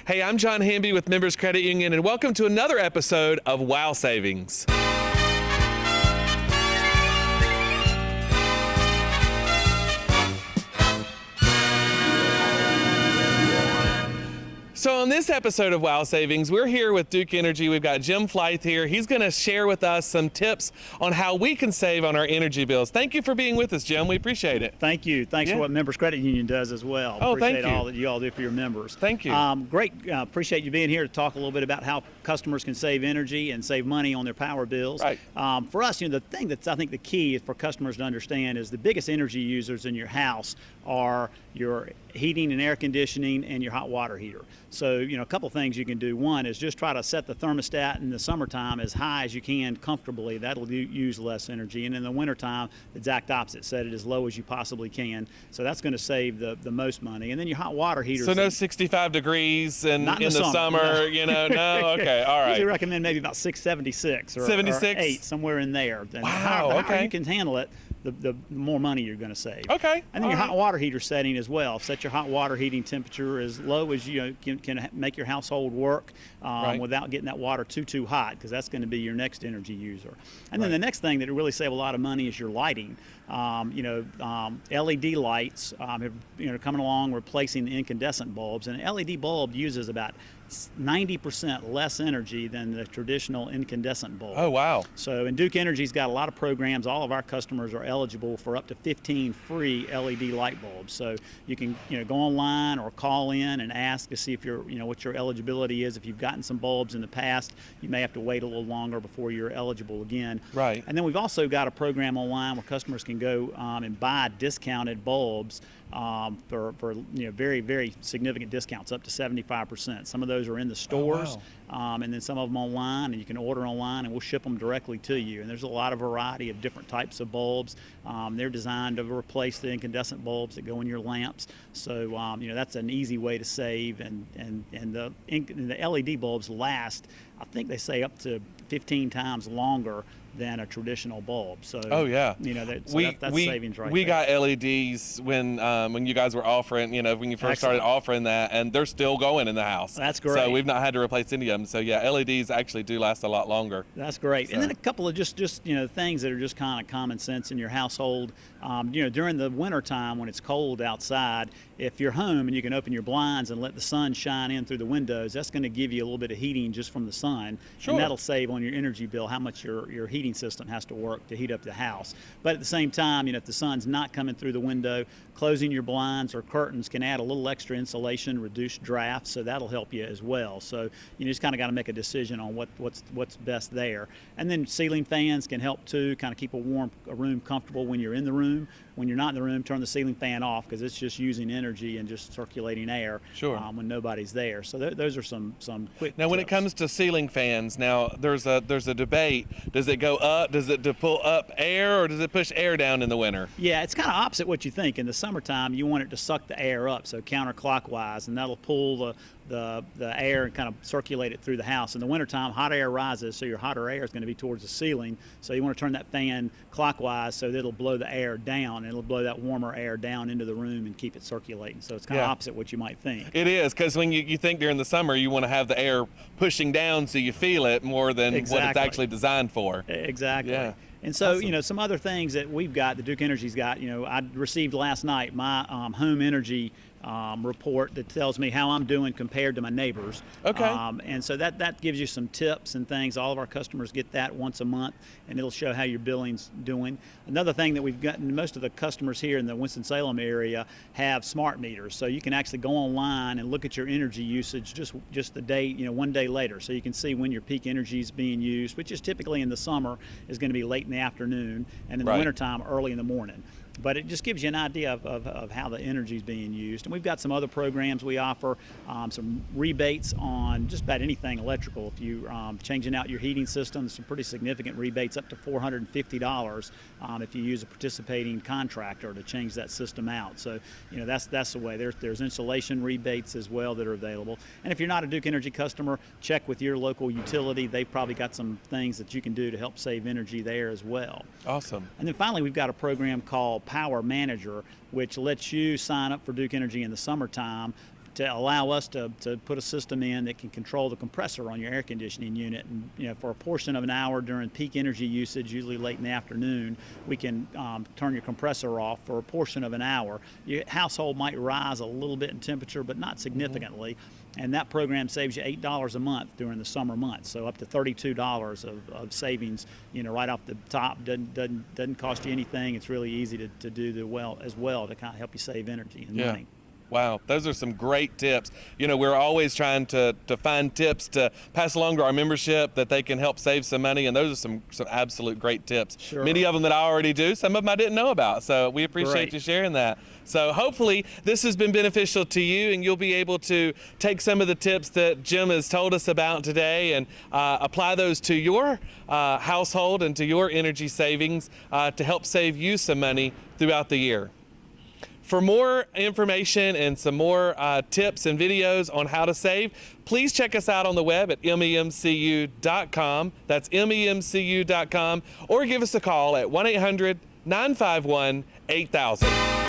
Hey, I'm John Hamby with Members Credit Union, and welcome to another episode of Wow Savings. So on this episode of Wow Savings, we're here with Duke Energy. We've got Jim Flythe here. He's going to share with us some tips on how we can save on our energy bills. Thank you for being with us, Jim. We appreciate it. Thank you. Thanks for what Members Credit Union does as well. Oh, appreciate thank you. all that you all do for your members. Thank you. Great. Appreciate you being here to talk a little bit about how customers can save energy and save money on their power bills. Right. For us, the thing that's I think the key for customers to understand is the biggest energy users in your house are your heating and air conditioning and your hot water heater. So, a couple things you can do. One is just try to set the thermostat in the summertime as high as you can comfortably. That'll use less energy. And in the wintertime, the exact opposite. Set it as low as you possibly can. So that's going to save the most money. And then your hot water heater. So no 65 degrees in the summer, no. No? Okay, all right. I usually recommend maybe about 676 or 76? or 8, somewhere in there. And Wow, the okay. higher you can handle it, the more money you're going to save. Okay. And then your hot water heater setting as well. Set your hot water heating temperature as low as you can make your household work without getting that water too hot, because that's going to be your next energy user. And then the next thing that will really save a lot of money is your lighting. LED lights have coming along, replacing the incandescent bulbs. And an LED bulb uses about 90% less energy than the traditional incandescent bulb. Oh, wow. So, and Duke Energy's got a lot of programs. All of our customers are eligible for up to 15 free LED light bulbs. So you can, go online or call in and ask to see if what your eligibility is. If you've gotten some bulbs in the past, you may have to wait a little longer before you're eligible again. Right. And then we've also got a program online where customers can go and buy discounted bulbs for very, very significant discounts, up to 75%. Some of those are in the stores, and then some of them online, and you can order online and we'll ship them directly to you. And there's a lot of variety of different types of bulbs. They're designed to replace the incandescent bulbs that go in your lamps. So that's an easy way to save, and the LED bulbs last, I think they say, up to 15 times longer than a traditional bulb. So that's savings right we there. got LEDs when you guys were offering, when you first started offering that, and they're still going in the house. That's great. So we've not had to replace any of them. So yeah, LEDs actually do last a lot longer. That's great. So. And then a couple of just things that are just kind of common sense in your household. During the winter time when it's cold outside, if you're home and you can open your blinds and let the sun shine in through the windows, that's going to give you a little bit of heating just from the sun. Sure. And that'll save on your energy bill how much your heating system has to work to heat up the house. But at the same time, if the sun's not coming through the window, closing your blinds or curtains can add a little extra insulation, reduce draft, so that'll help you as well. So you just kind of got to make a decision on what's best there. And then ceiling fans can help too, kind of keep a room comfortable when you're in the room. When you're not in the room, turn the ceiling fan off, because it's just using energy and just circulating air when nobody's there. So those are some quick Now, when it tips. comes to ceiling fans, now there's a debate. Does it go up? Does it to pull up air, or does it push air down in the winter? Yeah, it's kind of opposite what you think. In the summertime, you want it to suck the air up, so counterclockwise, and that'll pull the air and kind of circulate it through the house. In the wintertime, hot air rises, so your hotter air is going to be towards the ceiling. So you want to turn that fan clockwise so that it'll blow the air down, and it'll blow that warmer air down into the room and keep it circulating. So it's kind of opposite what you might think. It is, because when you think during the summer, you want to have the air pushing down so you feel it more than what it's actually designed for. Exactly. Yeah. And so, Awesome. Some other things that we've got, that Duke Energy's got, I received last night my home energy report that tells me how I'm doing compared to my neighbors. Okay. And so that gives you some tips and things. All of our customers get that once a month, and it'll show how your billing's doing. Another thing that we've gotten, most of the customers here in the Winston-Salem area have smart meters. So you can actually go online and look at your energy usage just the day, one day later. So you can see when your peak energy is being used, which is typically in the summer is going to be late in the afternoon, and in the wintertime, early in the morning. But it just gives you an idea of how the energy is being used. And we've got some other programs we offer, some rebates on just about anything electrical. If you're changing out your heating system, some pretty significant rebates, up to $450 if you use a participating contractor to change that system out. So, that's the way. There's installation rebates as well that are available. And if you're not a Duke Energy customer, check with your local utility. They've probably got some things that you can do to help save energy there as well. Awesome. And then finally, we've got a program called Power Manager, which lets you sign up for Duke Energy in the summertime to allow us to put a system in that can control the compressor on your air conditioning unit. And for a portion of an hour during peak energy usage, usually late in the afternoon, we can turn your compressor off for a portion of an hour. Your household might rise a little bit in temperature, but not significantly. And that program saves you $8 a month during the summer months, so up to $32 of savings. Right off the top, doesn't cost you anything. It's really easy to do as well to kind of help you save energy and money. Wow, those are some great tips. We're always trying to find tips to pass along to our membership that they can help save some money, and those are some absolute great tips. Sure. Many of them that I already do, some of them I didn't know about, so we appreciate you sharing that. So hopefully this has been beneficial to you, and you'll be able to take some of the tips that Jim has told us about today and apply those to your household and to your energy savings to help save you some money throughout the year. For more information and some more tips and videos on how to save, please check us out on the web at memcu.com. That's memcu.com, or give us a call at 1-800-951-8000.